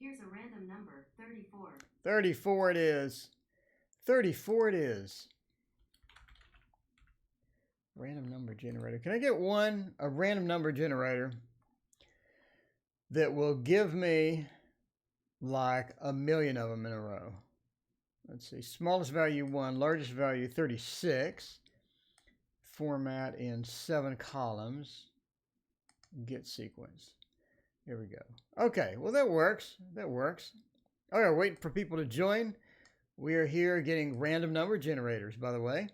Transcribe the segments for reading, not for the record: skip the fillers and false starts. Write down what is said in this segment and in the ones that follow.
Here's a random number, 34. 34 it is. 34 it is. Random number generator. Can I get a random number generator that will give me like a million of them in a row? Let's see. Smallest value 1, largest value 36. Format in 7 columns. Get sequence. Here we go. Okay, well that works. That works. All right, waiting for people to join. We are here getting random number generators, by the way.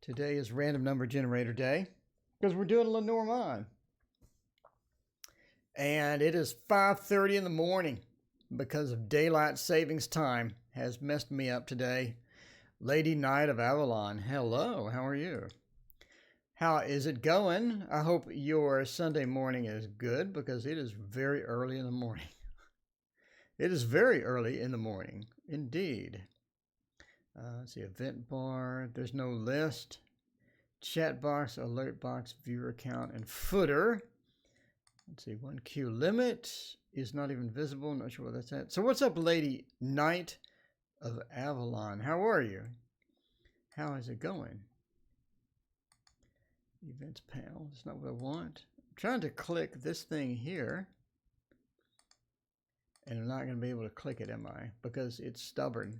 Today is random number generator day because we're doing Lenormand. And it is 5:30 in the morning because of daylight savings time has messed me up today. Lady Knight of Avalon, hello, how are you? How is it going? I hope your Sunday morning is good because it is very early in the morning. It is very early in the morning, indeed. Let's see, event bar, there's no list. Chat box, alert box, viewer account, and footer. Let's see, 1Q limit is not even visible. Not sure what that's at. So what's up, Lady Knight of Avalon? How are you? How is it going? Events panel, that's not what I want. I'm trying to click this thing here. And I'm not going to be able to click it, am I? Because it's stubborn.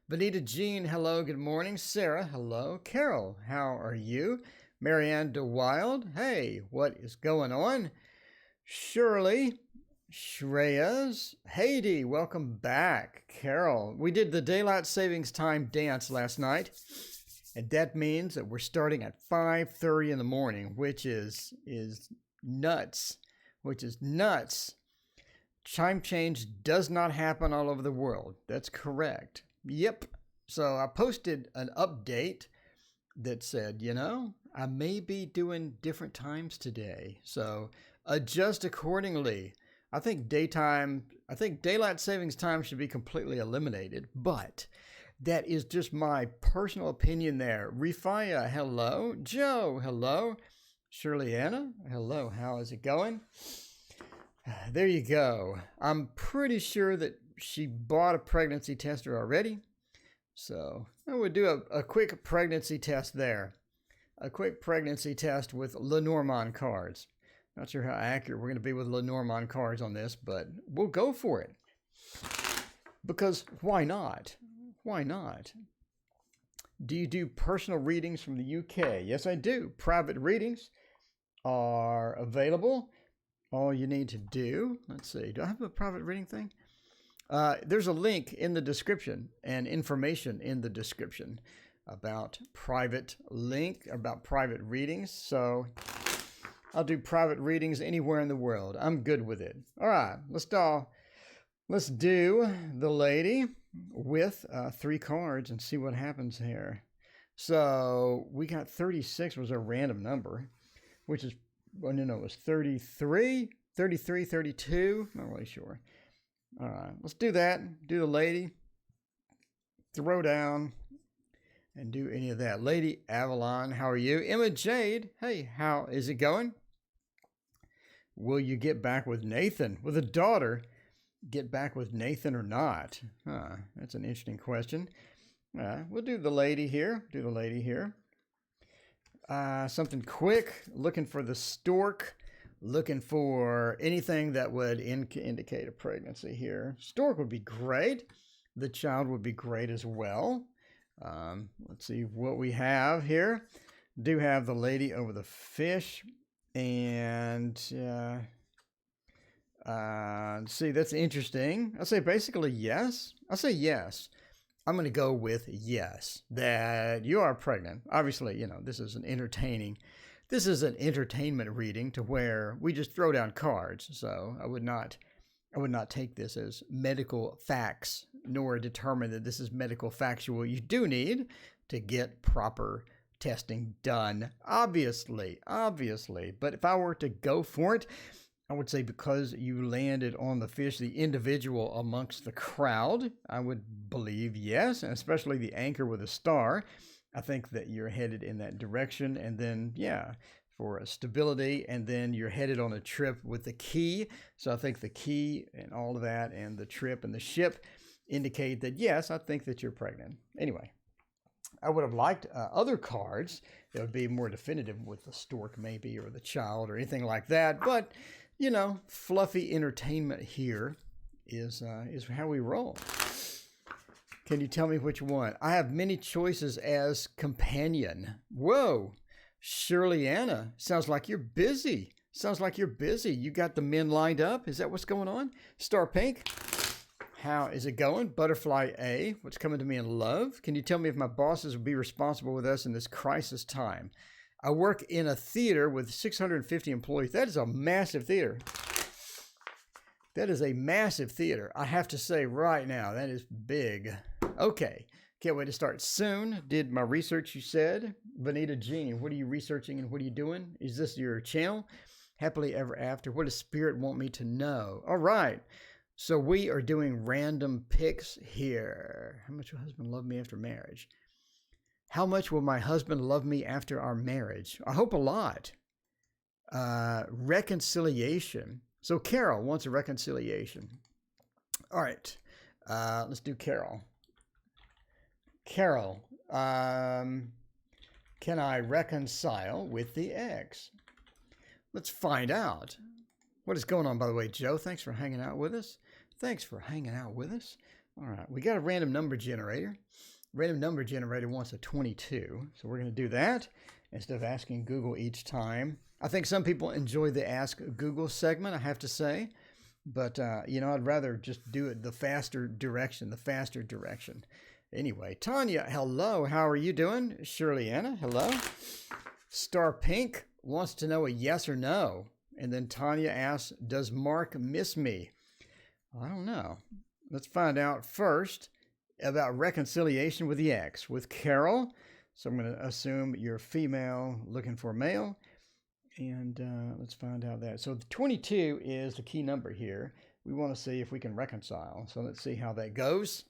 Benita Jean, hello, good morning. Sarah, hello. Carol, how are you? Marianne DeWild, hey, what is going on? Shirley, Shreyas, Heidi, welcome back. Carol, we did the daylight savings time dance last night. And that means that we're starting at 5:30 in the morning, which is nuts. Which is nuts. Time change does not happen all over the world. That's correct. Yep. So I posted an update that said, you know, I may be doing different times today. So adjust accordingly. I think daylight savings time should be completely eliminated, but that is just my personal opinion there. Rifaya, hello. Joe, hello. Shirley Anna, hello. How is it going? There you go. I'm pretty sure that she bought a pregnancy tester already. So I would do a quick pregnancy test there. A quick pregnancy test with Lenormand cards. Not sure how accurate we're going to be with Lenormand cards on this, but we'll go for it. Because why not? Why not? Do you do personal readings from the UK? Yes, I do. Private readings are available. All you need to do, let's see, do I have a private reading thing? There's a link in the description and information in the description about private readings. So I'll do private readings anywhere in the world. I'm good with it. All right, let's do the lady with 3 cards and see what happens here. So we got 36 was a random number, which is, well, no, it was 33, 32. Not really sure. All right, let's do that. Do the lady, throw down, and do any of that. Lady Avalon, how are you? Emma Jade, hey, how is it going? Will you get back with Nathan, with a daughter? Get back with Nathan or not? That's an interesting question. We'll do the lady here. Something quick. Looking for the stork. Looking for anything that would indicate a pregnancy here. Stork would be great. The child would be great as well. Let's see what we have here. Do have the lady over the fish. And see, that's interesting. I'll say basically yes. I'll say yes. I'm going to go with yes, that you are pregnant. Obviously, you know, this is an entertainment reading to where we just throw down cards. So I would not take this as medical facts, nor determine that this is medical factual. You do need to get proper testing done, obviously. But if I were to go for it, I would say because you landed on the fish, the individual amongst the crowd, I would believe yes, and especially the anchor with a star. I think that you're headed in that direction. And then, yeah, for stability, and then you're headed on a trip with the key. So I think the key and all of that and the trip and the ship indicate that, yes, I think that you're pregnant. Anyway, I would have liked other cards that would be more definitive with the stork maybe, or the child, or anything like that. But, you know, fluffy entertainment here is how we roll. Can you tell me which one? I have many choices as companion. Whoa. Shirley Anna, sounds like you're busy. Sounds like you're busy. You got the men lined up? Is that what's going on? Star Pink, how is it going? Butterfly A, what's coming to me in love? Can you tell me if my bosses will be responsible with us in this crisis time? I work in a theater with 650 employees. That is a massive theater. That is a massive theater. I have to say right now, that is big. Okay. Can't wait to start soon. Did my research, you said. Vanita Jean, what are you researching and what are you doing? Is this your channel? Happily ever after. What does Spirit want me to know? All right. So we are doing random picks here. How much will husband love me after marriage? How much will my husband love me after our marriage? I hope a lot. Reconciliation. So Carol wants a reconciliation. All right. Let's do Carol. Carol, can I reconcile with the ex? Let's find out. What is going on, by the way, Joe? Thanks for hanging out with us. Thanks for hanging out with us. All right, we got a random number generator. Random number generator wants a 22, so we're going to do that instead of asking Google each time. I think some people enjoy the Ask Google segment, I have to say. But, you know, I'd rather just do it the faster direction. Anyway, Tanya, hello. How are you doing? Shirley Anna, hello. Star Pink wants to know a yes or no. And then Tanya asks, does Mark miss me? I don't know. Let's find out first about reconciliation with the ex. With Carol, so I'm going to assume you're female looking for a male. And let's find out that. So the 22 is the key number here. We want to see if we can reconcile. So let's see how that goes.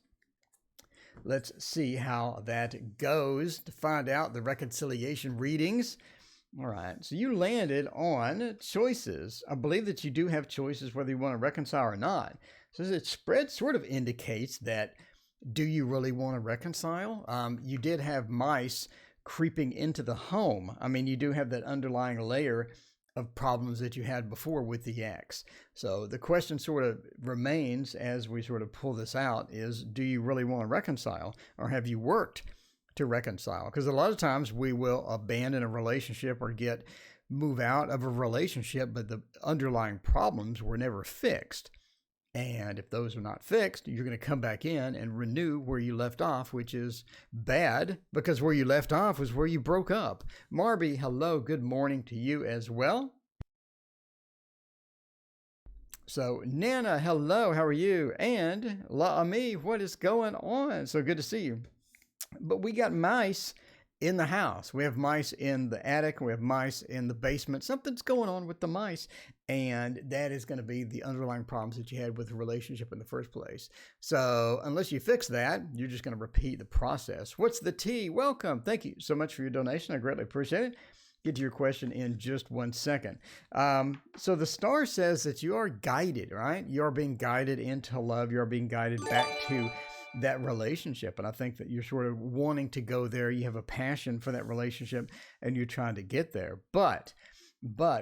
Let's see how that goes to find out the reconciliation readings. All right, so you landed on choices. I believe that you do have choices whether you want to reconcile or not. So the spread sort of indicates that, do you really want to reconcile? You did have mice creeping into the home. I mean, you do have that underlying layer of problems that you had before with the ex. So the question sort of remains as we sort of pull this out is, do you really want to reconcile, or have you worked to reconcile? Because a lot of times we will abandon a relationship or move out of a relationship, but the underlying problems were never fixed. And if those are not fixed, you're going to come back in and renew where you left off, which is bad because where you left off was where you broke up. Marby, hello. Good morning to you as well. So Nana, hello. How are you? And La Ami, what is going on? So good to see you. But we got mice in the house. We have mice in the attic. We have mice in the basement. Something's going on with the mice. And that is going to be the underlying problems that you had with the relationship in the first place. So unless you fix that, you're just going to repeat the process. What's the tea? Welcome. Thank you so much for your donation. I greatly appreciate it. Get to your question in just 1 second. So the star says that you are guided, right? You are being guided into love. You are being guided back to that relationship. And I think that you're sort of wanting to go there. You have a passion for that relationship and you're trying to get there. But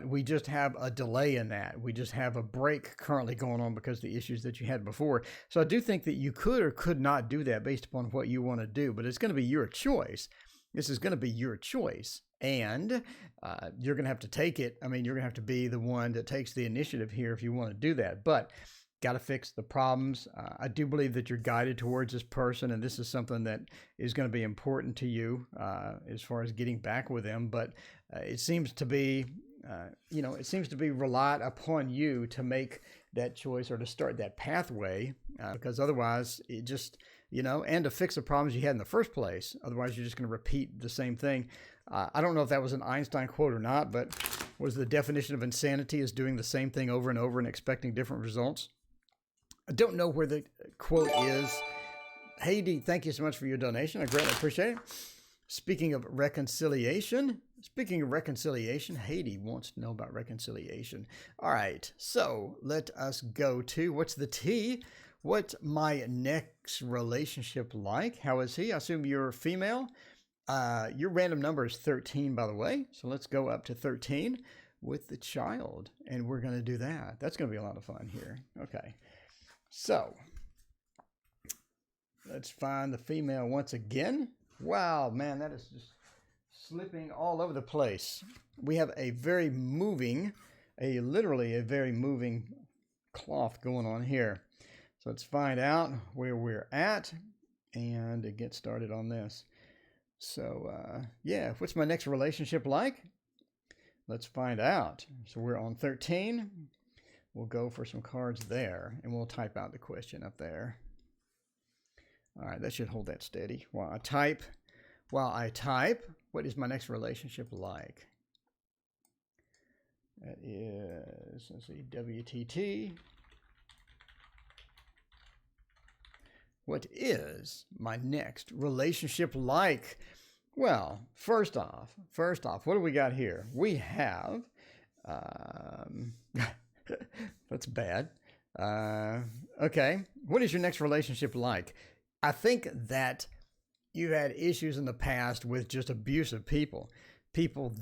we just have a delay in that. We just have a break currently going on because of the issues that you had before. So I do think that you could or could not do that based upon what you want to do, but it's going to be your choice. This is going to be your choice. And you're going to have to take it. I mean, you're going to have to be the one that takes the initiative here if you want to do that. But got to fix the problems. I do believe that you're guided towards this person, and this is something that is going to be important to you as far as getting back with them. But it seems to be, it seems to be relied upon you to make that choice or to start that pathway, because otherwise it just, and to fix the problems you had in the first place. Otherwise, you're just going to repeat the same thing. I don't know if that was an Einstein quote or not, but was the definition of insanity is doing the same thing over and over and expecting different results? I don't know where the quote is. Heidi, thank you so much for your donation. I greatly appreciate it. Speaking of reconciliation, Speaking of reconciliation, Haiti wants to know about reconciliation. All right, so let us go to what's the T? What's my next relationship like? How is he? I assume you're female. Your random number is 13, by the way. So let's go up to 13 with the child, and we're going to do that. That's going to be a lot of fun here. Okay, so let's find the female once again. Wow, man, that is just slipping all over the place. We have a very moving, literally a very moving cloth going on here. So let's find out where we're at and get started on this. So yeah, what's my next relationship like? Let's find out. So we're on 13. We'll go for some cards there, and we'll type out the question up there. All right, that should hold that steady while I type. What is my next relationship like? That is, let's see, WTT. What is my next relationship like? Well, first off, what do we got here? We have, that's bad. Okay, what is your next relationship like? I think that you've had issues in the past with just abusive people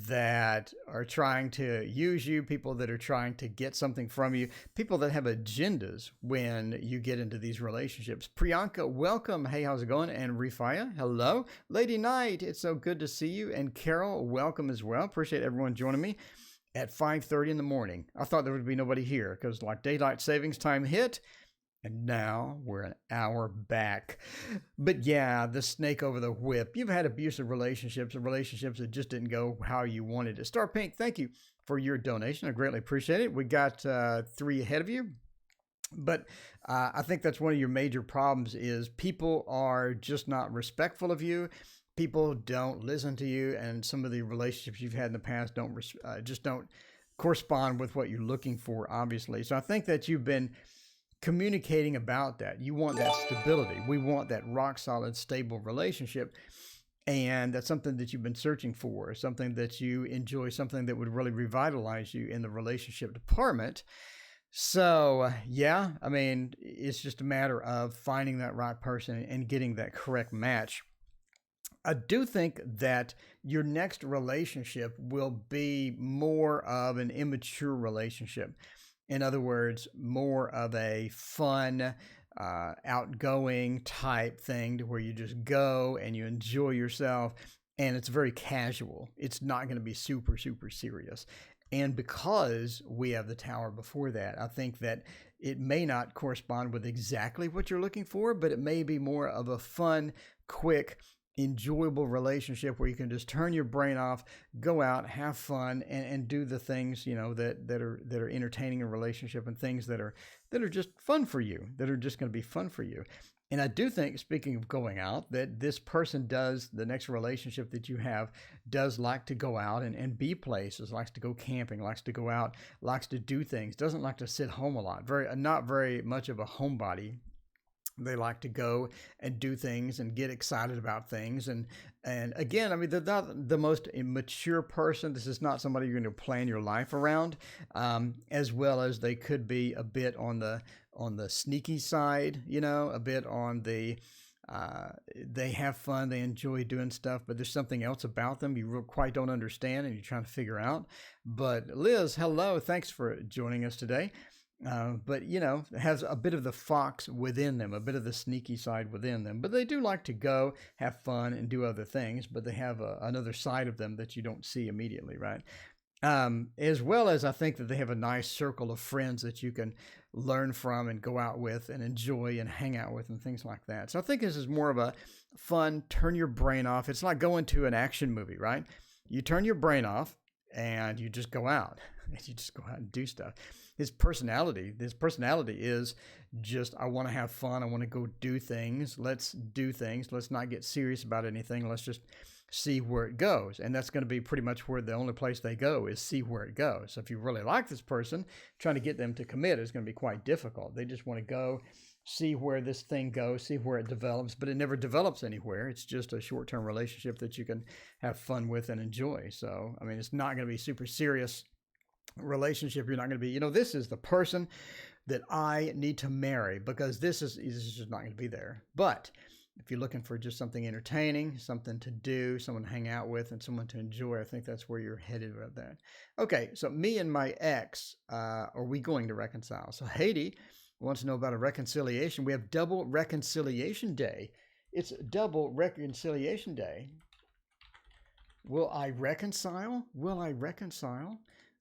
that are trying to use you, people that are trying to get something from you, people that have agendas when you get into these relationships. Priyanka, welcome. Hey, how's it going? And Rifaya, hello. Lady Knight, it's so good to see you. And Carol, welcome as well. Appreciate everyone joining me at 5:30 in the morning. I thought there would be nobody here because like daylight savings time hit. And now we're an hour back. But yeah, the snake over the whip. You've had abusive relationships and relationships that just didn't go how you wanted it. Star Pink, thank you for your donation. I greatly appreciate it. We got 3 ahead of you. But I think that's one of your major problems is people are just not respectful of you. People don't listen to you. And some of the relationships you've had in the past just don't correspond with what you're looking for, obviously. So I think that you've been communicating about that. You want that stability. We want that rock solid, stable relationship. And that's something that you've been searching for, something that you enjoy, something that would really revitalize you in the relationship department. So yeah, I mean, it's just a matter of finding that right person and getting that correct match. I do think that your next relationship will be more of an immature relationship. In other words, more of a fun, outgoing type thing to where you just go and you enjoy yourself and it's very casual. It's not going to be super, super serious. And because we have the tower before that, I think that it may not correspond with exactly what you're looking for, but it may be more of a fun, quick, enjoyable relationship where you can just turn your brain off, go out, have fun, and do the things, you know, that are entertaining in a relationship and things that are just fun for you, that are just going to be fun for you. And I do think, speaking of going out, that this person the next relationship that you have does like to go out and be places, likes to go camping, likes to go out, likes to do things, doesn't like to sit home a lot, not very much of a homebody. They like to go and do things and get excited about things. And again, I mean, they're not the most immature person. This is not somebody you're going to plan your life around, as well as they could be a bit on the sneaky side, you know, a bit on the, they have fun, they enjoy doing stuff, but there's something else about them you quite don't understand and you're trying to figure out. But Liz, hello. Thanks for joining us today. But, you know, has a bit of the fox within them, a bit of the sneaky side within them. But they do like to go, have fun, and do other things. But they have another side of them that you don't see immediately, right? As well as I think that they have a nice circle of friends that you can learn from and go out with and enjoy and hang out with and things like that. So I think this is more of a fun, turn your brain off. It's like going to an action movie, right? You turn your brain off and you just go out. And you just go out and do stuff. His personality is just, I want to have fun. I want to go do things. Let's do things. Let's not get serious about anything. Let's just see where it goes. And that's going to be pretty much where the only place they go is see where it goes. So if you really like this person, trying to get them to commit is going to be quite difficult. They just want to go see where this thing goes, see where it develops, but it never develops anywhere. It's just a short-term relationship that you can have fun with and enjoy. So, I mean, it's not going to be super serious relationship. You're not going to be, this is the person that I need to marry, because this is just not going to be there. But if you're looking for just something entertaining, something to do, someone to hang out with, and someone to enjoy, I think that's where you're headed with that. Okay, so me and my ex, are we going to reconcile? So Haiti wants to know about a reconciliation. We have double reconciliation day. It's double reconciliation day. Will I reconcile? Will I reconcile?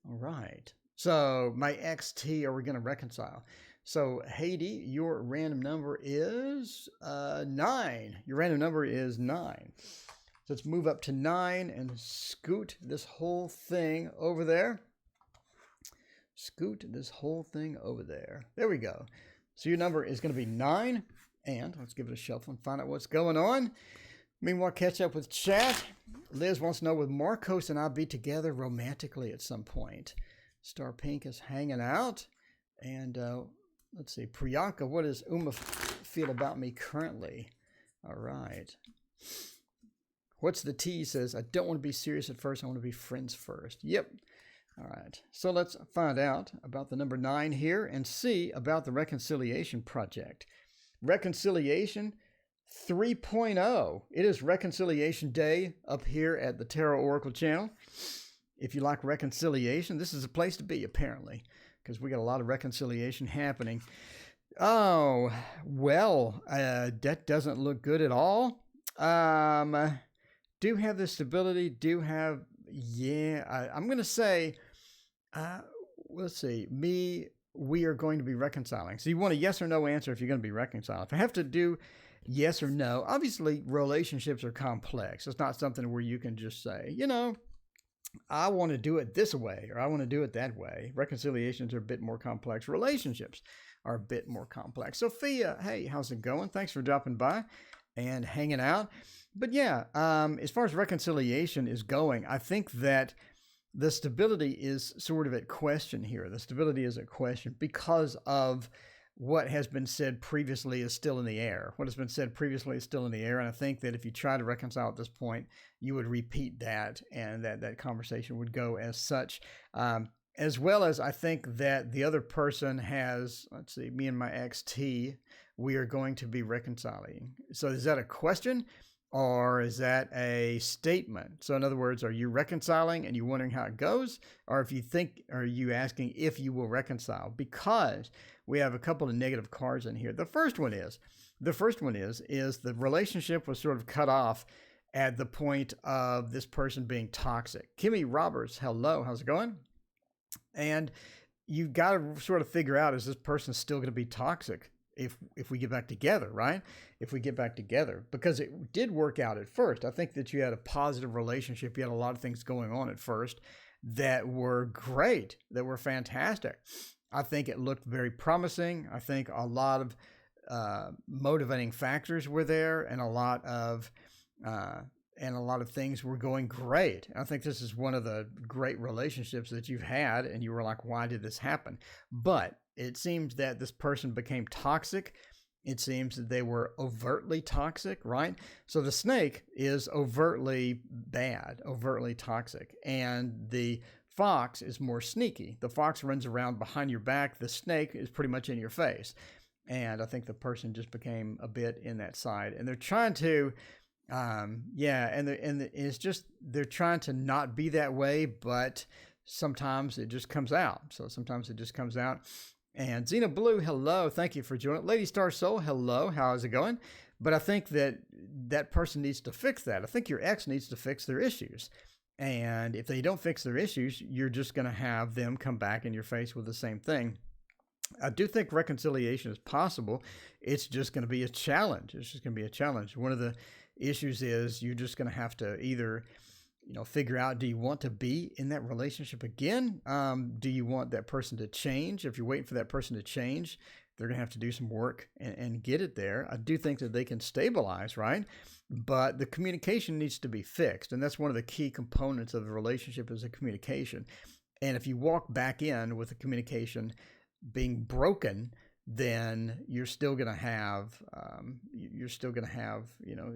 All right. So my XT, are we going to reconcile? So Haiti, your random number is 9. Your random number is 9. So let's move up to 9 and scoot this whole thing over there. Scoot this whole thing over there. There we go. So your number is going to be 9. And let's give it a shuffle and find out what's going on. Meanwhile, catch up with chat. Liz wants to know, will Marcos and I be together romantically at some point? Star Pink is hanging out. And let's see, Priyanka, what does Uma feel about me currently? All right. What's the T? Says, I don't want to be serious at first. I want to be friends first. Yep. All right. So let's find out about the number 9 here and see about the reconciliation project. Reconciliation 3.0. It is Reconciliation Day up here at the Tarot Oracle channel. If you like reconciliation, this is a place to be, apparently, because we got a lot of reconciliation happening. Oh, well, that doesn't look good at all. Do have the stability, I'm going to say, let's see, we are going to be reconciling. So you want a yes or no answer if you're going to be reconciling. If I have to do yes or no, obviously relationships are complex. It's not something where you can just say, I want to do it this way, or I want to do it that way. Reconciliations are a bit more complex. Relationships are a bit more complex. Sophia, hey, how's it going? Thanks for dropping by and hanging out. But yeah, as far as reconciliation is going, I think that the stability is sort of at question here. The stability is at question because of what has been said previously is still in the air. What has been said previously is still in the air. And I think that if you try to reconcile at this point, you would repeat that, and that conversation would go as such. As well as I think that the other person has, let's see, me and my XT, we are going to be reconciling. So is that a question or is that a statement? So in other words, are you reconciling and you're wondering how it goes? Or are you asking if you will reconcile? Because we have a couple of negative cards in here. The first one is the relationship was sort of cut off at the point of this person being toxic. Kimmy Roberts, hello, how's it going? And you've got to sort of figure out, is this person still going to be toxic if we get back together, right? If we get back together, because it did work out at first. I think that you had a positive relationship. You had a lot of things going on at first that were great, that were fantastic. I think it looked very promising. I think a lot of motivating factors were there, and a lot of things were going great. I think this is one of the great relationships that you've had, and you were like, why did this happen? But it seems that this person became toxic. It seems that they were overtly toxic, right? So the snake is overtly bad, overtly toxic, and the fox is more sneaky. The fox runs around behind your back. The snake is pretty much in your face. And I think the person just became a bit in that side, and they're trying to, it's just, they're trying to not be that way, but sometimes it just comes out. So sometimes it just comes out. And Xena Blue, hello. Thank you for joining. Lady Star Soul, hello. How is it going? But I think that person needs to fix that. I think your ex needs to fix their issues. And if they don't fix their issues, you're just going to have them come back in your face with the same thing. I do think reconciliation is possible. It's just going to be a challenge. It's just going to be a challenge. One of the issues is you're just going to have to either, figure out, do you want to be in that relationship again? Do you want that person to change? If you're waiting for that person to change, they're going to have to do some work and get it there. I do think that they can stabilize, right? But the communication needs to be fixed. And that's one of the key components of the relationship is the communication. And if you walk back in with the communication being broken, then you're still going to have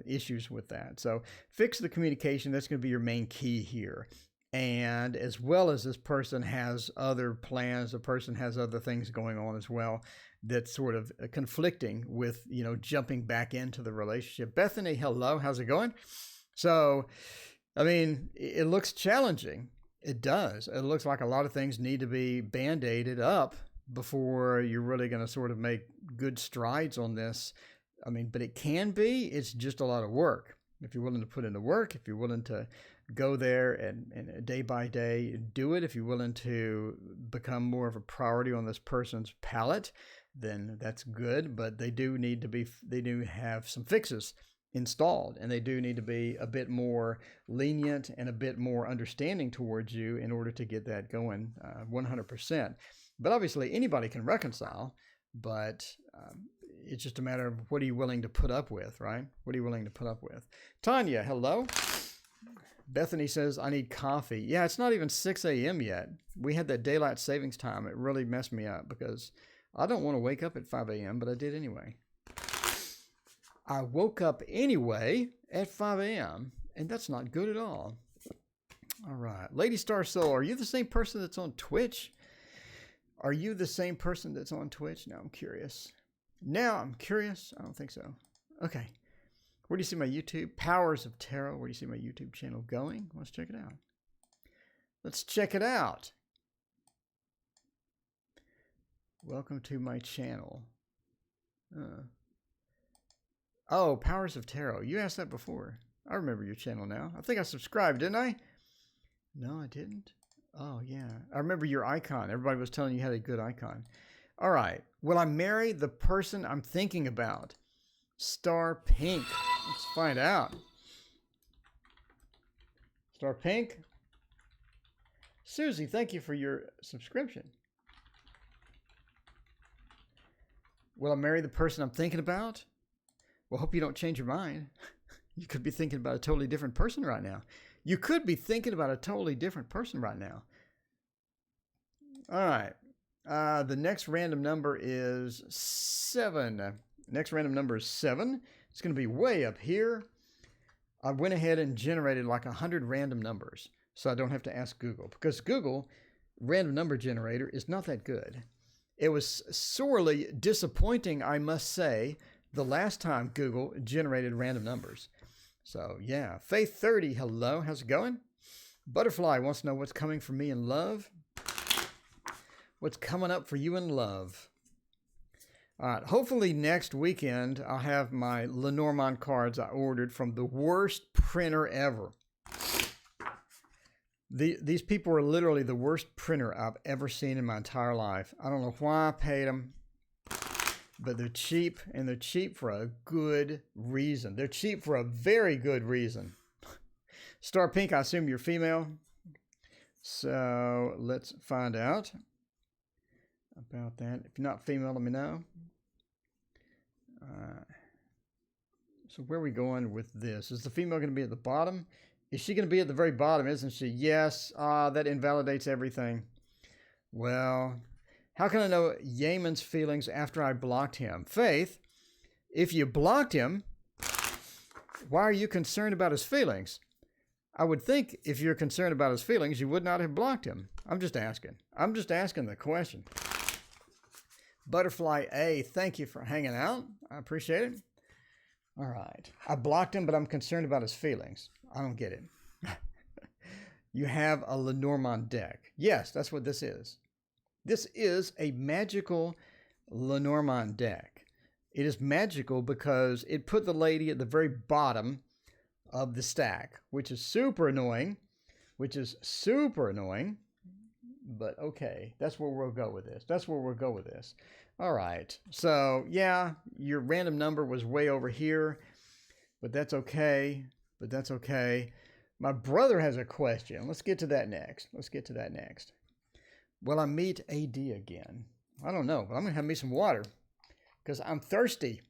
issues with that. So fix the communication. That's going to be your main key here. And as well as this person has other plans, the person has other things going on as well that's sort of conflicting with, jumping back into the relationship. Bethany, hello, how's it going? So, I mean, it looks challenging. It does. It looks like a lot of things need to be band-aided up before you're really going to sort of make good strides on this. I mean, but it can be. It's just a lot of work. If you're willing to put in the work, if you're willing to go there and day by day do it, if you're willing to become more of a priority on this person's palette, then that's good. But they do have some fixes installed, and they do need to be a bit more lenient and a bit more understanding towards you in order to get that going 100%. But obviously anybody can reconcile, but it's just a matter of what are you willing to put up with, right? What are you willing to put up with? Tanya, hello. Bethany says, I need coffee. Yeah, it's not even 6 a.m. yet. We had that daylight savings time. It really messed me up because I don't want to wake up at 5 a.m., but I did anyway. I woke up anyway at 5 a.m., and that's not good at all. All right. Lady Star Soul, are you the same person that's on Twitch? Are you the same person that's on Twitch? Now I'm curious. I don't think so. Okay. Where do you see my YouTube? Powers of Tarot. Where do you see my YouTube channel going? Let's check it out. Let's check it out. Welcome to my channel. Oh, Powers of Tarot. You asked that before. I remember your channel now. I think I subscribed, didn't I? No, I didn't. Oh, yeah. I remember your icon. Everybody was telling you had a good icon. All right. Will I marry the person I'm thinking about? Star Pink. Let's find out. Star Pink. Susie, thank you for your subscription. Will I marry the person I'm thinking about? Well, hope you don't change your mind. You could be thinking about a totally different person right now. You could be thinking about a totally different person right now. All right. The next random number is 7. Next random number is 7. It's going to be way up here. I went ahead and generated like 100 random numbers, so I don't have to ask Google, because Google random number generator is not that good. It was sorely disappointing, I must say, the last time Google generated random numbers. So yeah, Faith 30, hello, how's it going? Butterfly wants to know what's coming for me in love. What's coming up for you in love? All right, hopefully next weekend I'll have my Lenormand cards I ordered from the worst printer ever. These people are literally the worst printer I've ever seen in my entire life. I don't know why I paid them, but they're cheap, and they're cheap for a good reason. They're cheap for a very good reason. Star Pink, I assume you're female. So let's find out about that. If you're not female, let me know. So where are we going with this? Is the female going to be at the bottom? Is she going to be at the very bottom, isn't she? Yes. That invalidates everything. Well, how can I know Yemen's feelings after I blocked him? Faith, if you blocked him, why are you concerned about his feelings? I would think if you're concerned about his feelings, you would not have blocked him. I'm just asking. I'm just asking the question. Butterfly A, thank you for hanging out. I appreciate it. All right. I blocked him, but I'm concerned about his feelings. I don't get it. You have a Lenormand deck. Yes, that's what this is. This is a magical Lenormand deck. It is magical because it put the lady at the very bottom of the stack, which is super annoying, but okay, that's where we'll go with this. All right, so yeah, your random number was way over here, but that's okay. My brother has a question. Let's get to that next. Will I meet AD again? I don't know, but I'm going to have me some water because I'm thirsty.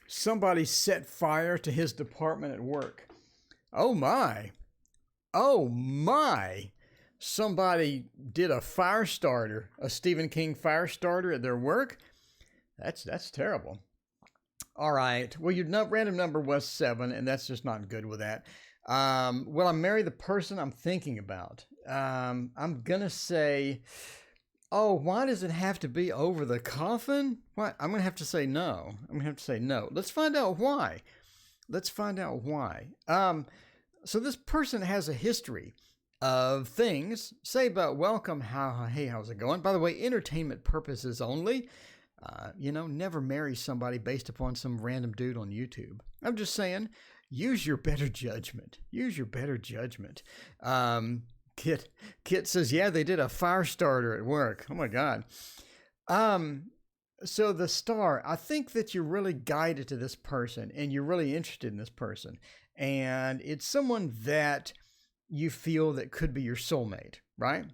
Somebody set fire to his department at work. Oh my. Oh my. Somebody did a fire starter, a Stephen King fire starter at their work. That's terrible. All right. Well, your random number was 7, and that's just not good with that. Will I marry the person I'm thinking about? I'm going to say, oh, why does it have to be over the coffin? What? I'm going to have to say no. Let's find out why. So this person has a history of things. Say about welcome, hey, how's it going? By the way, entertainment purposes only. Never marry somebody based upon some random dude on YouTube. I'm just saying, use your better judgment. Kit says, yeah, they did a fire starter at work. Oh my God. So the star, I think that you're really guided to this person and you're really interested in this person. And it's someone that you feel that could be your soulmate, right?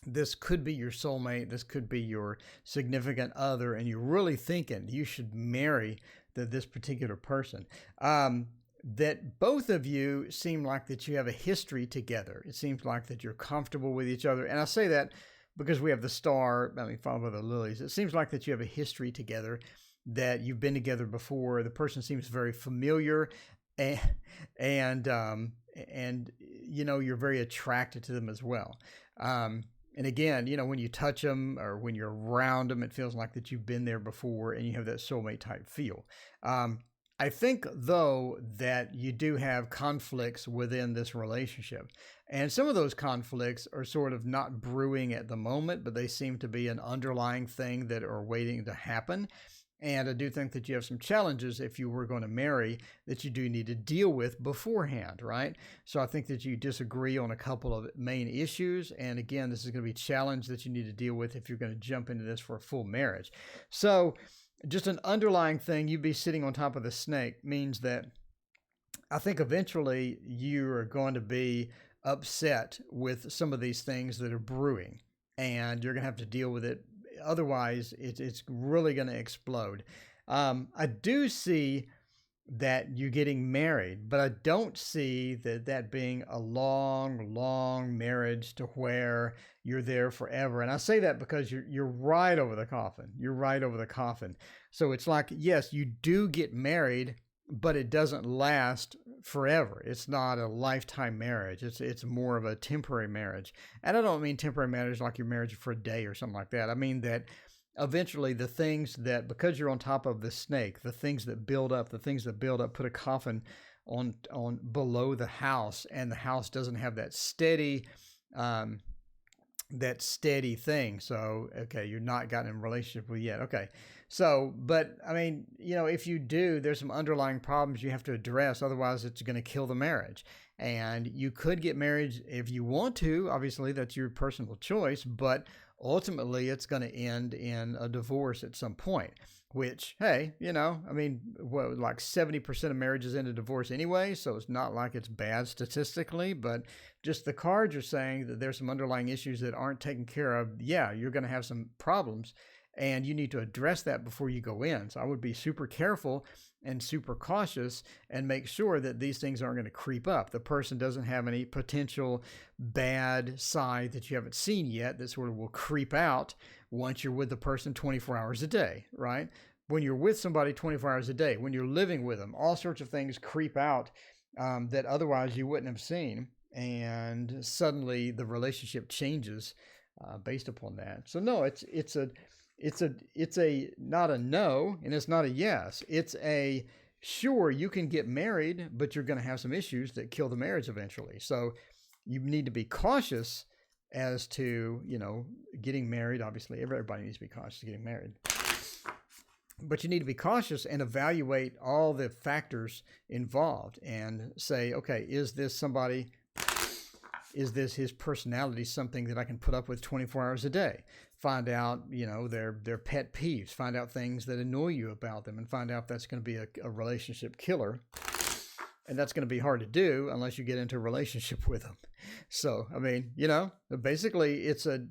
This could be your soulmate. This could be your significant other. And you're really thinking you should marry this particular person. That both of you seem like that you have a history together. It seems like that you're comfortable with each other. And I say that because we have the star, followed by the lilies. It seems like that you have a history together, that you've been together before. The person seems very familiar and you're very attracted to them as well. And again, when you touch them or when you're around them, it feels like that you've been there before and you have that soulmate type feel. I think, though, that you do have conflicts within this relationship. And some of those conflicts are sort of not brewing at the moment, but they seem to be an underlying thing that are waiting to happen. And I do think that you have some challenges if you were going to marry that you do need to deal with beforehand, right? So I think that you disagree on a couple of main issues. And again, this is going to be a challenge that you need to deal with if you're going to jump into this for a full marriage. So just an underlying thing, you'd be sitting on top of the snake, means that I think eventually you are going to be upset with some of these things that are brewing, and you're going to have to deal with it. Otherwise, it's really going to explode. I do see that you getting married, but I don't see that being a long marriage to where you're there forever. And I say that because you're right over the coffin. So it's like, yes, you do get married, but it doesn't last forever. It's not a lifetime marriage. It's more of a temporary marriage. And I don't mean temporary marriage like you're married for a day or something like that. I mean that eventually the things that, because you're on top of the snake, the things that build up, put a coffin on below the house, and the house doesn't have that steady thing. So, okay, you're not gotten in a relationship with yet. Okay. So, but I mean, if you do, there's some underlying problems you have to address. Otherwise, it's going to kill the marriage. And you could get married if you want to. Obviously, that's your personal choice. But ultimately, it's going to end in a divorce at some point. Which, hey, like 70% of marriages end in divorce anyway. So it's not like it's bad statistically. But just the cards are saying that there's some underlying issues that aren't taken care of. Yeah, you're going to have some problems. And you need to address that before you go in. So I would be super careful and super cautious and make sure that these things aren't going to creep up. The person doesn't have any potential bad side that you haven't seen yet that sort of will creep out once you're with the person 24 hours a day, right? When you're with somebody 24 hours a day, when you're living with them, all sorts of things creep out that otherwise you wouldn't have seen. And suddenly the relationship changes based upon that. So no, it's a not a no, and it's not a yes. It's a sure, you can get married, but you're going to have some issues that kill the marriage eventually. So you need to be cautious as to, getting married. Obviously, everybody needs to be cautious getting married. But you need to be cautious and evaluate all the factors involved and say, okay, is this somebody is this his personality something that I can put up with 24 hours a day? Find out, you know, their pet peeves, find out things that annoy you about them, and find out if that's going to be a relationship killer. And that's going to be hard to do unless you get into a relationship with them. So, I mean, you know, basically it's a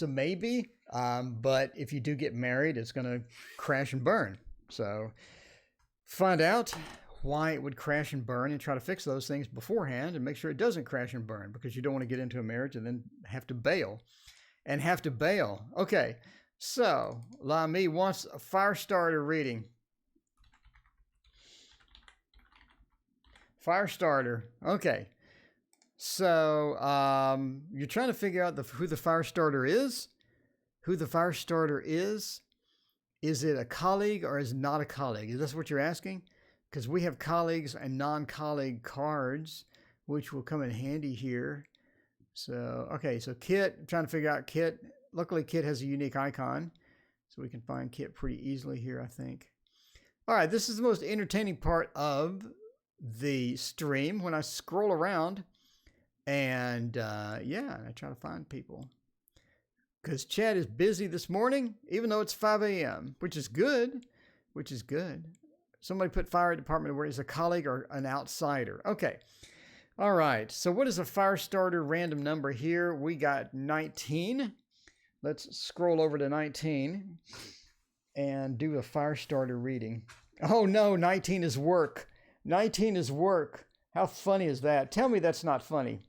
maybe, but if you do get married, it's going to crash and burn. So find out why it would crash and burn and try to fix those things beforehand and make sure it doesn't crash and burn, because you don't want to get into a marriage and then have to bail. Okay, so Lami wants a fire starter reading. Fire starter. Okay. So you're trying to figure out who the fire starter is? Who the fire starter is? Is it a colleague or is it not a colleague? Is that what you're asking? Because we have colleagues and non-colleague cards, which will come in handy here. So, okay, so Kit, I'm trying to figure out Kit. Luckily, Kit has a unique icon, so we can find Kit pretty easily here, I think. All right, this is the most entertaining part of the stream when I scroll around and, yeah, I try to find people. Because Chad is busy this morning, even though it's 5 a.m., which is good, Somebody put fire department where he's a colleague or an outsider. Okay. All right. So what is a fire starter random number here? We got 19. Let's scroll over to 19 and do a fire starter reading. Oh no, 19 is work. 19 is work. How funny is that? Tell me that's not funny.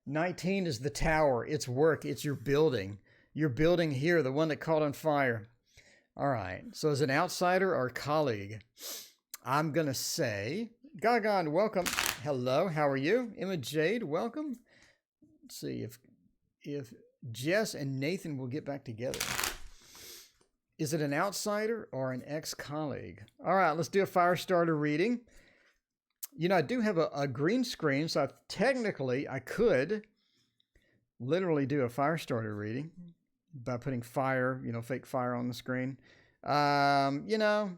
19 is the tower. It's work. It's your building. Your building here, the one that caught on fire. All right. So as an outsider or colleague, I'm going to say, Gagan, welcome. Hello. How are you? Emma Jade, welcome. Let's see if Jess and Nathan will get back together. Is it an outsider or an ex-colleague? All right. Let's do a fire starter reading. You know, I do have a green screen, so technically I could literally do a fire starter reading by putting fire, you know, fake fire on the screen. You know,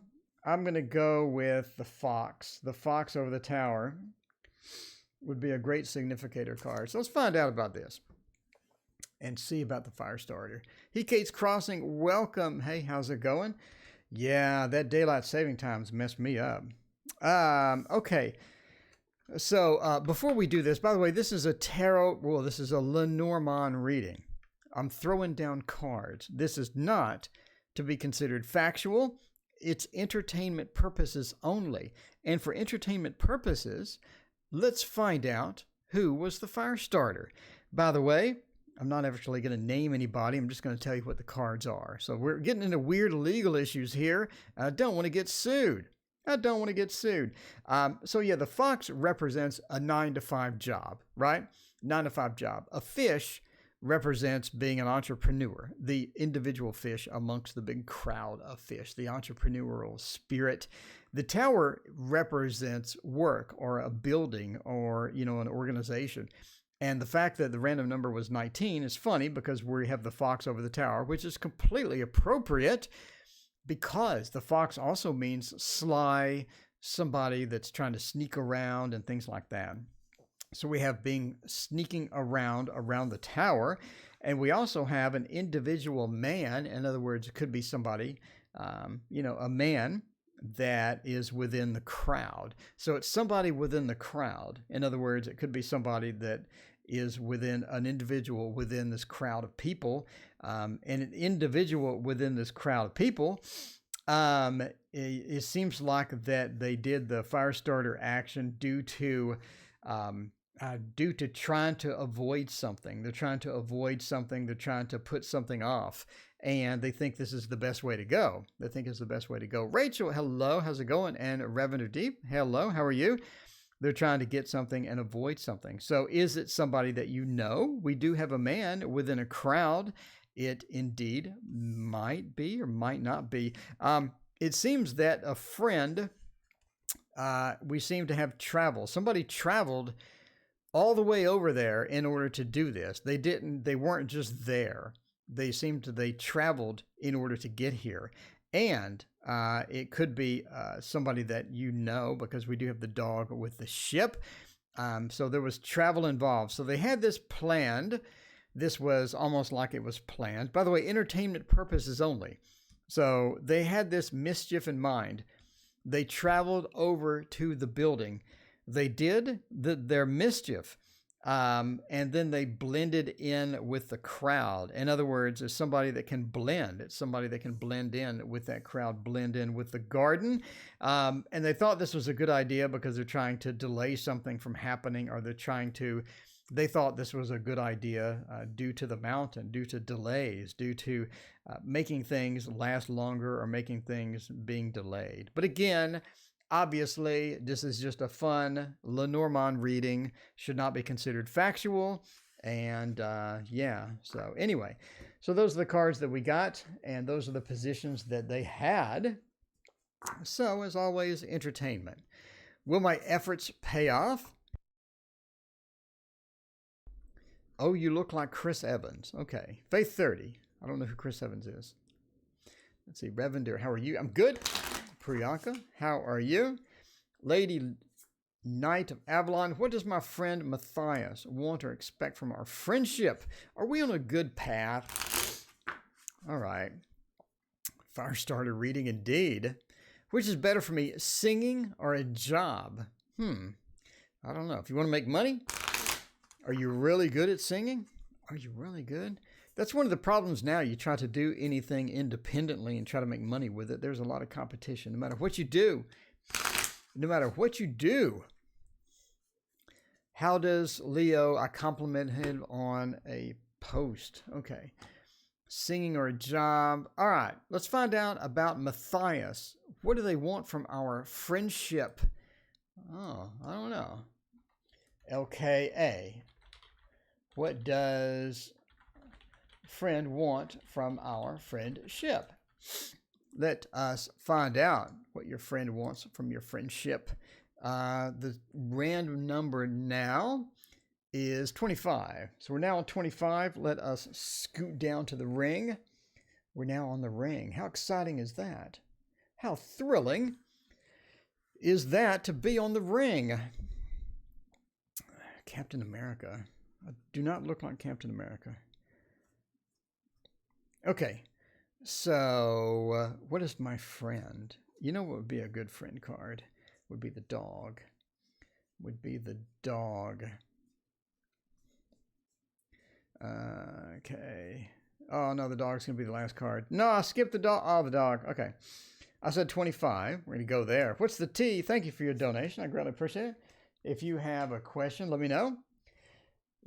I'm going to go with the fox. The fox over the tower would be a great significator card. So let's find out about this and see about the fire starter. He Kate's Crossing, welcome. Hey, how's it going? Yeah, that daylight saving time's messed me up. Okay. So, before we do this, by the way, this is a this is a Lenormand reading. I'm throwing down cards. This is not to be considered factual. It's entertainment purposes only. And for entertainment purposes, let's find out who was the fire starter. By the way, I'm not actually going to name anybody. I'm just going to tell you what the cards are. So we're getting into weird legal issues here. I don't want to get sued. So yeah, the fox represents a 9-to-5 job, right? 9-to-5 job. A fish represents being an entrepreneur, the individual fish amongst the big crowd of fish, the entrepreneurial spirit. The tower represents work or a building or, you know, an organization. And the fact that the random number was 19 is funny because we have the fox over the tower, which is completely appropriate because the fox also means sly, somebody that's trying to sneak around and things like that. So we have being sneaking around the tower. And we also have an individual man. In other words, it could be somebody, you know, a man that is within the crowd. So it's somebody within the crowd. In other words, it could be somebody that is within an individual within this crowd of people. And an individual within this crowd of people, it seems like that they did the fire starter action due to trying to avoid something. They're trying to avoid something. They're trying to put something off. And they think this is the best way to go. Rachel, hello. How's it going? And Revenue Deep, hello. How are you? They're trying to get something and avoid something. So is it somebody that you know? We do have a man within a crowd. It indeed might be or might not be. It seems that a friend, we seem to have traveled. Somebody traveled all the way over there in order to do this. They weren't just there. They traveled in order to get here. And it could be somebody that you know, because we do have the dog with the ship. So there was travel involved. So they had this planned. This was almost like it was planned. By the way, entertainment purposes only. So they had this mischief in mind. They traveled over to the building. They did their mischief. And then they blended in with the crowd. In other words, it's somebody that can blend. It's somebody that can blend in with that crowd, blend in with the garden. And they thought this was a good idea because they're trying to delay something from happening, or they thought this was a good idea due to the mountain, due to delays, due to making things last longer or making things being delayed. But again, obviously, this is just a fun Lenormand reading, should not be considered factual. And yeah, so anyway, so those are the cards that we got, and those are the positions that they had. So as always, entertainment. Will my efforts pay off? Oh, you look like Chris Evans. Okay. Faith 30. I don't know who Chris Evans is. Let's see. Revendir, how are you? I'm good. Priyanka, how are you? Lady Knight of Avalon, what does my friend Matthias want or expect from our friendship? Are we on a good path? All right. Firestarter reading indeed. Which is better for me, singing or a job? I don't know. If you want to make money, are you really good at singing? Are you really good? That's one of the problems now. You try to do anything independently and try to make money with it. There's a lot of competition, no matter what you do. No matter what you do. How does Leo, I compliment him on a post. Okay. Singing or a job. All right. Let's find out about Matthias. What do they want from our friendship? Oh, I don't know. LKA. What does friend want from our friendship? Let us find out what your friend wants from your friendship. The random number now is 25. So we're now on 25. Let us scoot down to the ring. We're now on the ring. How exciting is that? How thrilling is that to be on the ring? Captain America. I do not look like Captain America. Okay. So, what is my friend? You know what would be a good friend card? Would be the dog. Would be the dog. Okay. Oh, no, the dog's going to be the last card. No, I skipped the dog. Oh, the dog. Okay. I said 25. We're going to go there. What's the T? Thank you for your donation. I greatly appreciate it. If you have a question, let me know.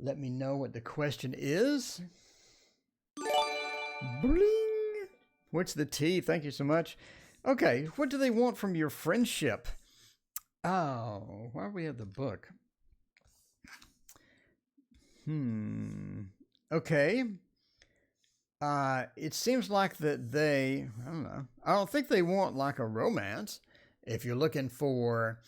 Let me know what the question is. Bling. What's the T? Thank you so much. Okay. What do they want from your friendship? Oh, why do we have the book? Okay. It seems like that they, I don't know. I don't think they want like a romance. If you're looking for,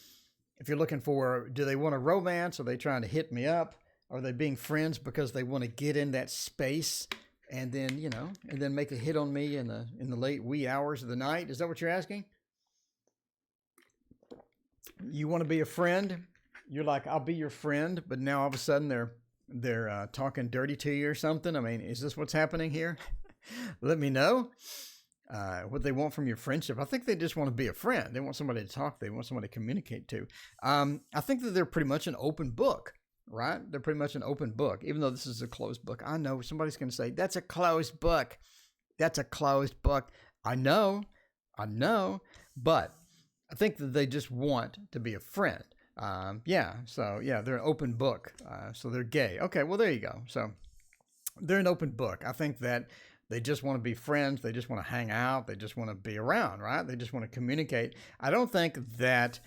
do they want a romance? Are they trying to hit me up? Are they being friends because they want to get in that space and then, and then make a hit on me in the late wee hours of the night? Is that what you're asking? You want to be a friend? You're like, I'll be your friend, but now all of a sudden they're talking dirty to you or something. I mean, is this what's happening here? Let me know what they want from your friendship. I think they just want to be a friend. They want somebody to talk to. They want somebody to communicate to. I think that they're pretty much an open book, right? They're pretty much an open book, even though this is a closed book. I know somebody's going to say, that's a closed book. That's a closed book. I know, but I think that they just want to be a friend. They're an open book. So they're gay. Okay, well, there you go. So they're an open book. I think that they just want to be friends. They just want to hang out. They just want to be around, right? They just want to communicate. I don't think that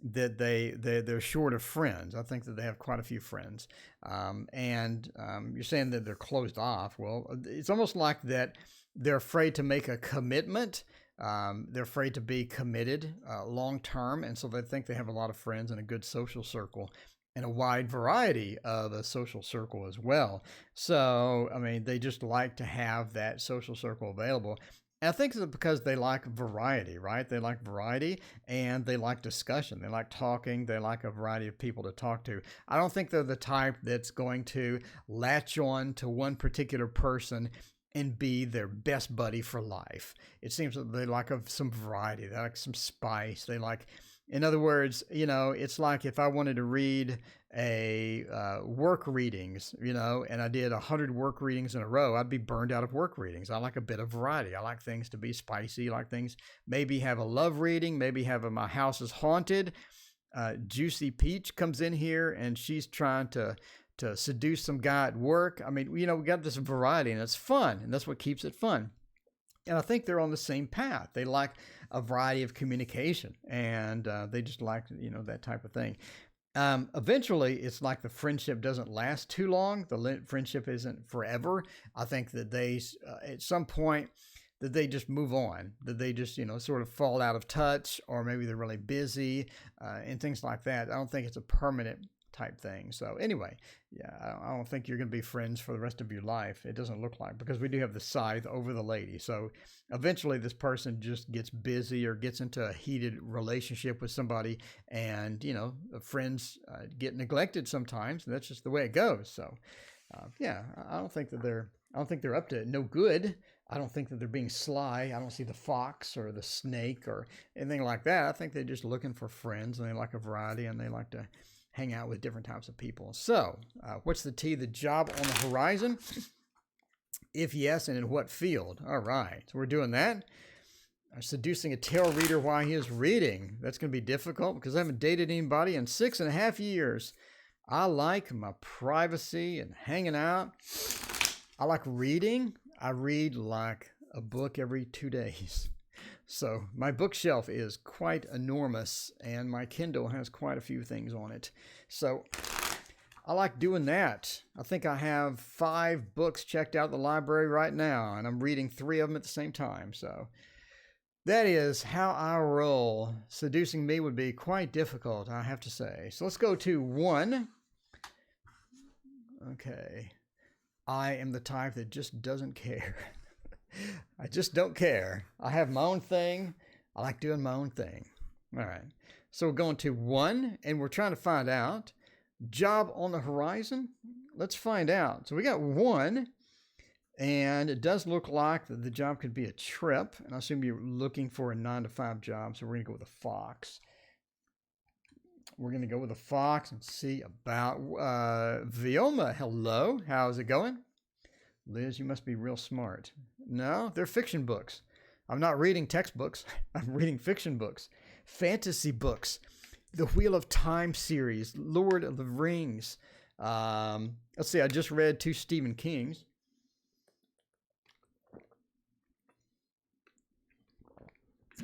they're short of friends. I think that they have quite a few friends. You're saying that they're closed off. Well, it's almost like that they're afraid to make a commitment. They're afraid to be committed long term, and so they think they have a lot of friends and a good social circle and a wide variety of a social circle as well. So, I mean, they just like to have that social circle available. And I think it's because they like variety, right? They like variety and they like discussion. They like talking. They like a variety of people to talk to. I don't think they're the type that's going to latch on to one particular person and be their best buddy for life. It seems that they like some variety. They like some spice. They like, in other words, it's like if I wanted to read a work readings, and I did 100 work readings in a row, I'd be burned out of work readings. I like a bit of variety. I like things to be spicy. I like things, maybe have a love reading, maybe have my house is haunted. Juicy Peach comes in here and she's trying to seduce some guy at work. I mean, we got this variety and it's fun, and that's what keeps it fun. And I think they're on the same path. They like a variety of communication, and they just like, that type of thing. Eventually, it's like the friendship doesn't last too long. The friendship isn't forever. I think that they, at some point, that they just move on, that they just, sort of fall out of touch, or maybe they're really busy and things like that. I don't think it's a permanent type thing. So anyway, yeah, I don't think you're going to be friends for the rest of your life. It doesn't look like, because we do have the scythe over the lady. So eventually this person just gets busy or gets into a heated relationship with somebody, and, friends get neglected sometimes. And that's just the way it goes. So yeah, I don't think they're up to no good. I don't think that they're being sly. I don't see the fox or the snake or anything like that. I think they're just looking for friends, and they like a variety, and they like to hang out with different types of people. So what's the T? The job on the horizon? If yes, and in what field? All right, so we're doing that. Seducing a tarot reader while he is reading. That's going to be difficult because I haven't dated anybody in 6.5 years. I like my privacy and hanging out. I like reading. I read like a book every 2 days. So my bookshelf is quite enormous, and my Kindle has quite a few things on it. So I like doing that. I think I have 5 books checked out at the library right now, and I'm reading 3 of them at the same time. So that is how I roll. Seducing me would be quite difficult, I have to say. So let's go to 1. Okay. I am the type that just doesn't care. I just don't care. I have my own thing. I like doing my own thing. All right. So we're going to 1, and we're trying to find out. Job on the horizon? Let's find out. So we got 1, and it does look like the job could be a trip. And I assume you're looking for a 9-to-5 job. So we're going to go with a fox. We're going to go with a fox and see about Vioma. Hello. How's it going? Liz, you must be real smart. No, they're fiction books. I'm not reading textbooks. I'm reading fiction books, fantasy books, the Wheel of Time series, Lord of the Rings. Let's see, I just read 2 Stephen Kings.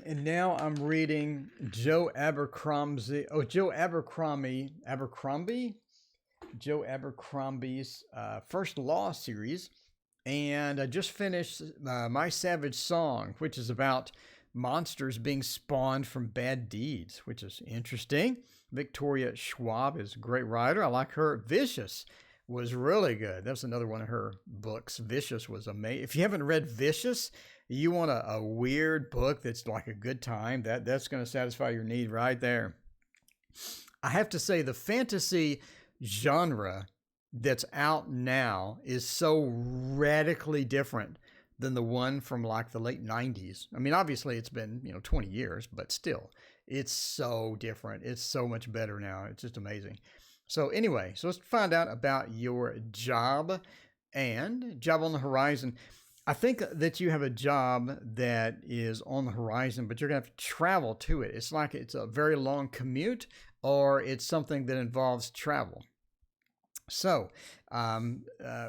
And now I'm reading Joe Abercrombie's First Law series. And I just finished My Savage Song, which is about monsters being spawned from bad deeds, which is interesting. Victoria Schwab is a great writer. I like her. Vicious was really good. That's another one of her books. Vicious was amazing. If you haven't read Vicious, you want a weird book that's like a good time, that's going to satisfy your need right there. I have to say, the fantasy genre that's out now is so radically different than the one from like the late 90s. I mean, obviously it's been, 20 years, but still, it's so different. It's so much better now. It's just amazing. So anyway, so let's find out about your job and job on the horizon. I think that you have a job that is on the horizon, but you're going to have to travel to it. It's like it's a very long commute, or it's something that involves travel. So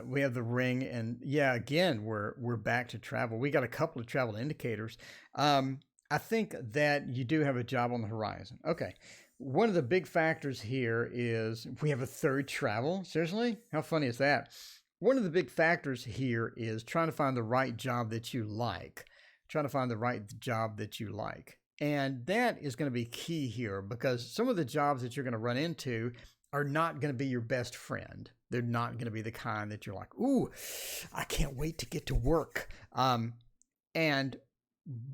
we have the ring, and yeah, again, we're back to travel. We got a couple of travel indicators. I think that you do have a job on the horizon. Okay. One of the big factors here is we have a 3rd travel. Seriously? How funny is that? One of the big factors here is trying to find the right job that you like. Trying to find the right job that you like. And that is going to be key here, because some of the jobs that you're going to run into are not going to be your best friend. They're not going to be the kind that you're like, ooh, I can't wait to get to work. And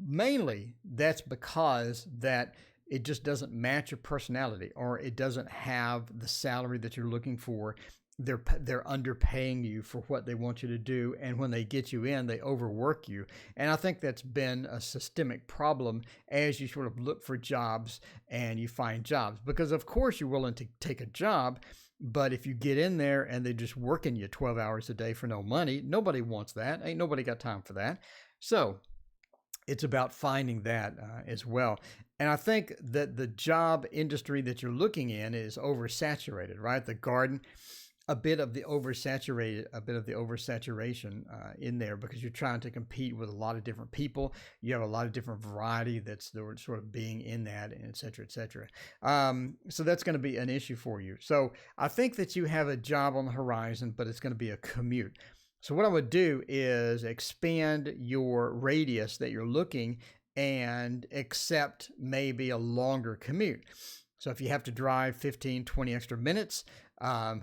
mainly that's because that it just doesn't match your personality, or it doesn't have the salary that you're looking for. They're underpaying you for what they want you to do, and when they get you in, they overwork you. And I think that's been a systemic problem as you sort of look for jobs and you find jobs, because of course you're willing to take a job, but if you get in there and they're just working you 12 hours a day for no money, nobody wants that. Ain't nobody got time for that. So it's about finding that as well. And I think that the job industry that you're looking in is oversaturated, right? The garden, a bit of the oversaturation in there, because you're trying to compete with a lot of different people. You have a lot of different variety that's sort of being in that, and et cetera, et cetera. So that's going to be an issue for you. So I think that you have a job on the horizon, but it's going to be a commute. So what I would do is expand your radius that you're looking and accept maybe a longer commute. So if you have to drive 15, 20 extra minutes,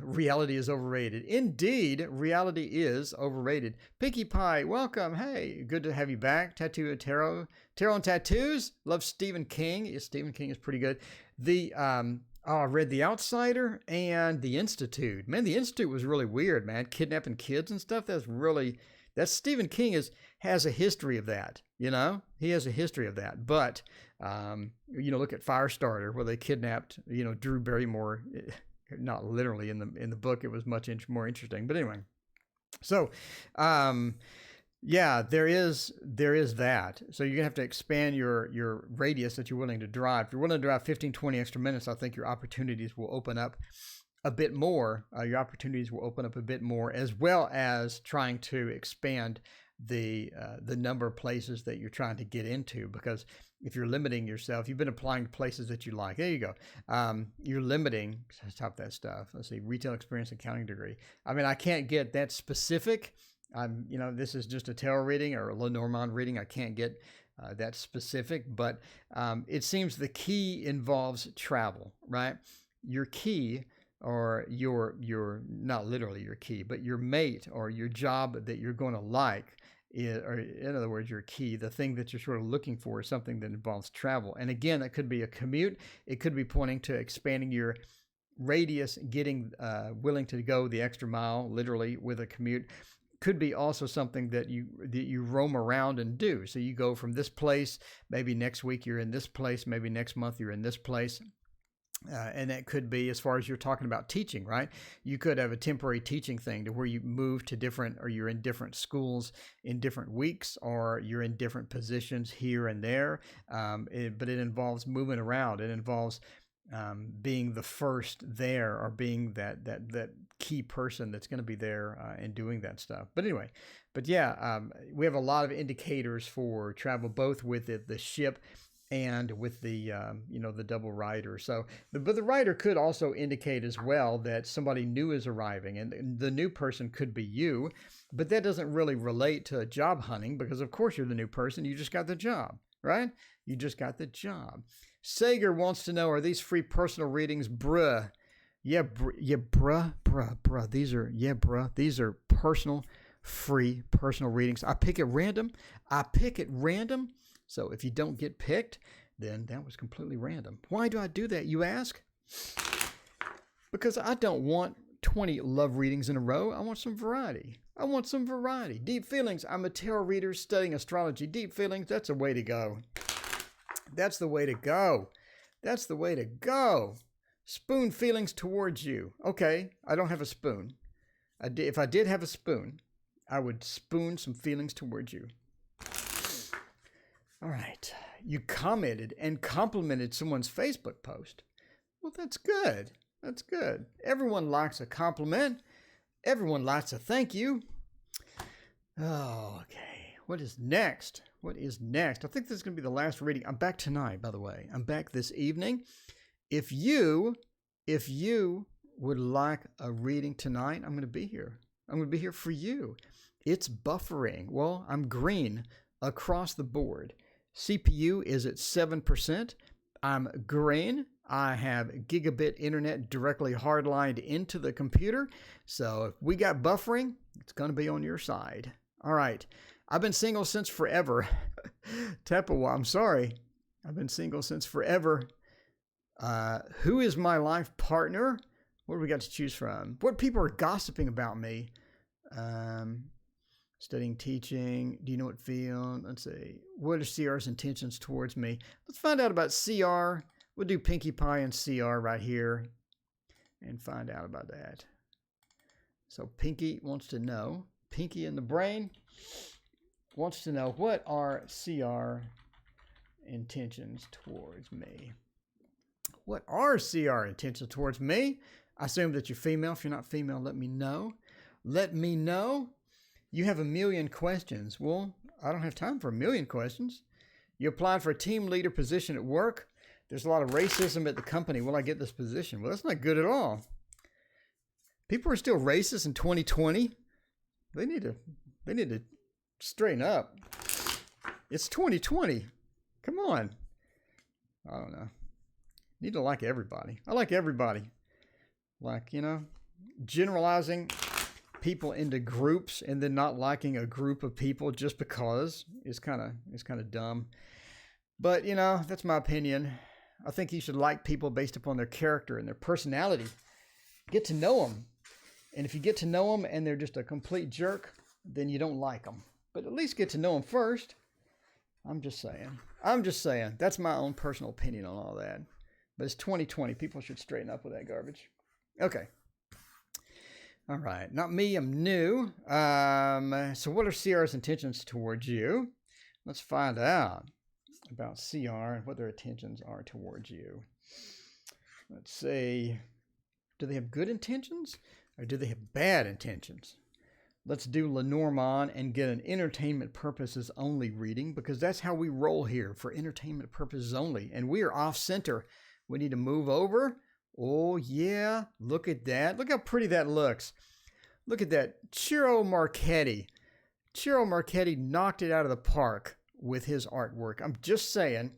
reality is overrated. Indeed, reality is overrated. Pinkie Pie, welcome. Hey, good to have you back. Tattoo Tarot and Tattoos. Love Stephen King. Yeah, Stephen King is pretty good. I read The Outsider and The Institute. Man, The Institute was really weird, man. Kidnapping kids and stuff. That's Stephen King has a history of that. He has a history of that. But look at Firestarter, where they kidnapped Drew Barrymore. Not literally in the book. It was much more interesting. But anyway, so yeah, there is that. So you're gonna have to expand your radius that you're willing to drive. If you're willing to drive 15, 20 extra minutes, I think your opportunities will open up a bit more. As well as trying to expand the number of places that you're trying to get into, because if you're limiting yourself, you've been applying to places that you like. There you go. You're limiting. Stop that stuff. Let's see. Retail experience, accounting degree. I mean, I can't get that specific. This is just a tarot reading or a Lenormand reading. I can't get that specific, but it seems the key involves travel, right? Your key, or your not literally your key, but your mate or your job that you're going to like, or in other words, your key, the thing that you're sort of looking for, is something that involves travel. And again, it could be a commute. It could be pointing to expanding your radius, getting willing to go the extra mile, literally, with a commute. Could be also something that you roam around and do. So you go from this place, maybe next week you're in this place, maybe next month you're in this place. And that could be, as far as you're talking about teaching, right? You could have a temporary teaching thing to where you move to different, or you're in different schools in different weeks, or you're in different positions here and there. But it involves moving around. It involves being the first there, or being that key person that's going to be there and doing that stuff. But anyway, we have a lot of indicators for travel, both with the ship and with the the double rider. So, but the rider could also indicate as well that somebody new is arriving, and the new person could be you, but that doesn't really relate to job hunting, because of course you're the new person. You just got the job, right? You just got the job. Sager wants to know, are these free personal readings? Bruh. Yeah, bruh. These are personal, free personal readings. I pick at random. So if you don't get picked, then that was completely random. Why do I do that, you ask? Because I don't want 20 love readings in a row. I want some variety. Deep feelings. I'm a tarot reader studying astrology. Deep feelings, that's a way to go. That's the way to go. Spoon feelings towards you. Okay, I don't have a spoon. If I did have a spoon, I would spoon some feelings towards you. All right. You commented and complimented someone's Facebook post. Well, that's good. Everyone likes a compliment. Everyone likes a thank you. Oh, okay. What is next? I think this is going to be the last reading. I'm back tonight, by the way. I'm back this evening. If you would like a reading tonight, I'm going to be here. I'm going to be here for you. It's buffering. Well, I'm green across the board. CPU is at 7%. I'm green. I have gigabit internet directly hardlined into the computer. So if we got buffering, it's going to be on your side. All right. I've been single since forever. Tepawa, I'm sorry. I've been single since forever. Who is my life partner? What do we got to choose from? What people are gossiping about me? Studying, teaching. Do you know what field? Let's see. What are CR's intentions towards me? Let's find out about CR. We'll do Pinkie Pie and CR right here and find out about that. So Pinkie wants to know. Pinkie in the brain wants to know, what are CR intentions towards me? What are CR intentions towards me? I assume that you're female. If you're not female, let me know. Let me know. You have a million questions. Well, I don't have time for a million questions. You applied for a team leader position at work. There's a lot of racism at the company. Will I get this position? Well, that's not good at all. People are still racist in 2020. They need to straighten up. It's 2020. Come on. I don't know. Need to like everybody. I like everybody. Like, generalizing people into groups and then not liking a group of people just because is kind of dumb. But, that's my opinion. I think you should like people based upon their character and their personality. Get to know them. And if you get to know them and they're just a complete jerk, then you don't like them. But at least get to know them first. I'm just saying. That's my own personal opinion on all that. But it's 2020. People should straighten up with that garbage. Okay. All right. Not me. I'm new. So what are CR's intentions towards you? Let's find out about CR and what their intentions are towards you. Let's see. Do they have good intentions or do they have bad intentions? Let's do Lenormand and get an entertainment purposes only reading, because that's how we roll here, for entertainment purposes only. And we are off center. We need to move over. Oh, yeah. Look at that. Look how pretty that looks. Look at that. Ciro Marchetti. Ciro Marchetti knocked it out of the park with his artwork. I'm just saying.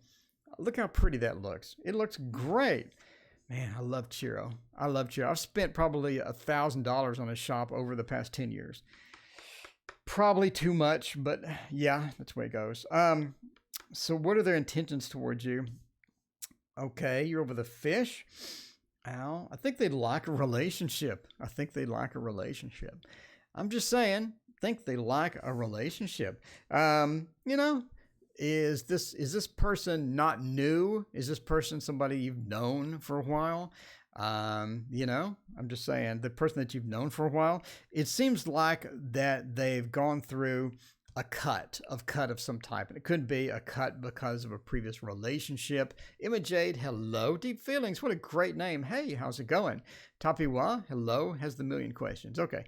Look how pretty that looks. It looks great. Man, I love Ciro. I've spent probably $1,000 on his shop over the past 10 years. Probably too much, but yeah, that's the way it goes. So what are their intentions towards you? Okay, you're over the fish. Ow. I think they'd like a relationship. I'm just saying, think they like a relationship. Is this person not new? Is this person somebody you've known for a while? I'm just saying, the person that you've known for a while, it seems like that they've gone through a cut of some type. And it could be a cut because of a previous relationship. Emma Jade, hello. Deep Feelings, what a great name. Hey, how's it going? Tapiwa, hello, has the million questions. Okay.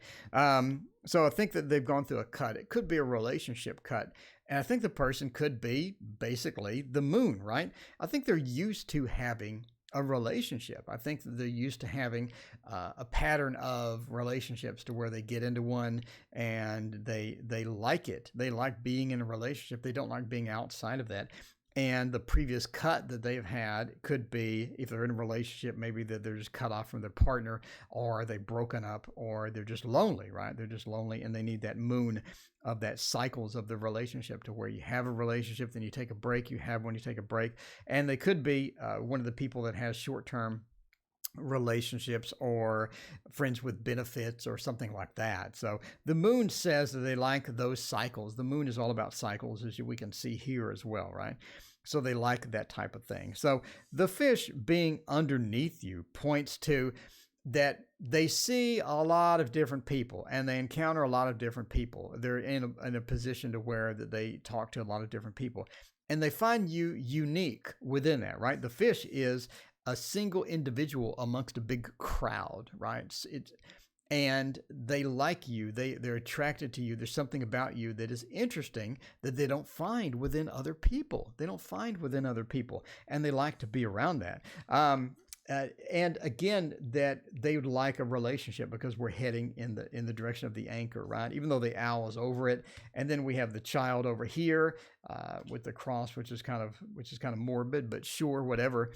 So I think that they've gone through a cut. It could be a relationship cut. And I think the person could be basically the moon, right? I think they're used to having a relationship. I think that they're used to having a pattern of relationships to where they get into one and they like it. They like being in a relationship. They don't like being outside of that. And the previous cut that they've had could be, if they're in a relationship, maybe that they're just cut off from their partner, or they've broken up, or they're just lonely, right? They're just lonely and they need that moon of that cycles of the relationship, to where you have a relationship, then you take a break, you have one, you take a break. And they could be one of the people that has short-term relationships or friends with benefits or something like that. So the moon says that they like those cycles. The moon is all about cycles, as we can see here as well, right? So they like that type of thing. So the fish being underneath you points to that they see a lot of different people and they encounter a lot of different people. They're in a position to where that they talk to a lot of different people and they find you unique within that, right? The fish is a single individual amongst a big crowd, right? And they like you. They're attracted to you. There's something about you that is interesting that they don't find within other people. And they like to be around that. And again, that they would like a relationship, because we're heading in the direction of the anchor, right? Even though the owl is over it, and then we have the child over here with the cross, which is kind of morbid, but sure, whatever.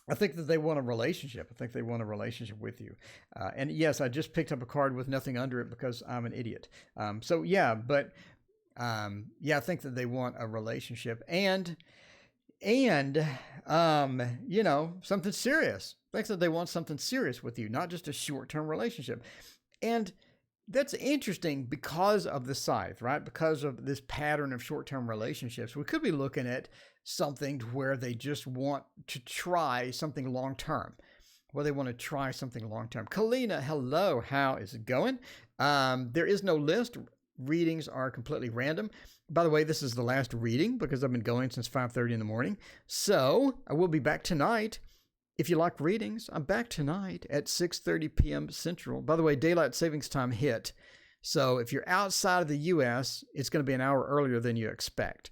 I think that they want a relationship. I think they want a relationship with you. And yes, I just picked up a card with nothing under it because I'm an idiot. So yeah, but yeah, I think that they want a relationship and you know, something serious. I think that they want something serious with you, not just a short-term relationship. And that's interesting because of the scythe, right? Because of this pattern of short-term relationships. We could be looking at something where they just want to try something long-term. Where they want to try something long-term. Kalina, hello. How is it going? There is no list. Readings are completely random. By the way, this is the last reading because I've been going since 5:30 in the morning. So I will be back tonight. If you like readings, I'm back tonight at 6:30 p.m. Central. By the way, daylight savings time hit. So if you're outside of the U.S., it's going to be an hour earlier than you expect.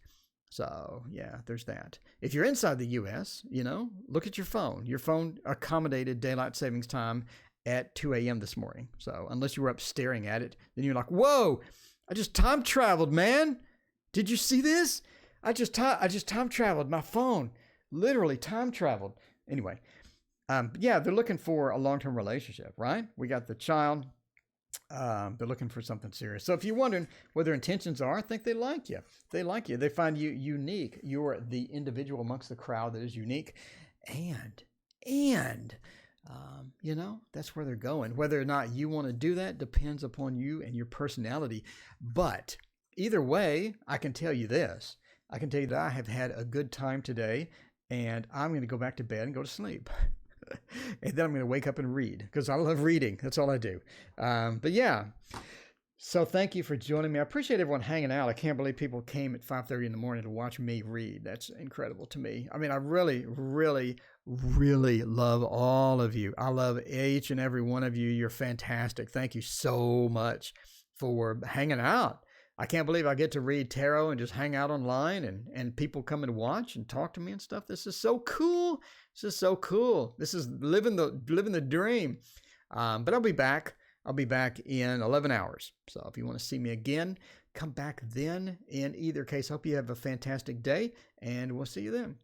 So yeah, there's that. If you're inside the U.S., you know, look at your phone. Your phone accommodated daylight savings time at 2 a.m. this morning. So unless you were up staring at it, then you're like, whoa, I just time traveled, man. Did you see this? I just time traveled. My phone literally time traveled. Anyway, yeah, they're looking for a long-term relationship, right? We got the child. They're looking for something serious. So if you're wondering what their intentions are, I think they like you. They like you. They find you unique. You're the individual amongst the crowd that is unique. And you know, that's where they're going. Whether or not you want to do that depends upon you and your personality. But either way, I can tell you this. I can tell you that I have had a good time today, and I'm going to go back to bed and go to sleep. And then I'm going to wake up and read because I love reading. That's all I do. But yeah, so thank you for joining me. I appreciate everyone hanging out. I can't believe people came at 5:30 in the morning to watch me read. That's incredible to me. I mean, I really, really, really love all of you. I love each and every one of you. You're fantastic. Thank you so much for hanging out. I can't believe I get to read tarot and just hang out online and people come and watch and talk to me and stuff. This is so cool. This is so cool. This is living the dream. But I'll be back. I'll be back in 11 hours. So if you want to see me again, come back then. In either case, hope you have a fantastic day, and we'll see you then.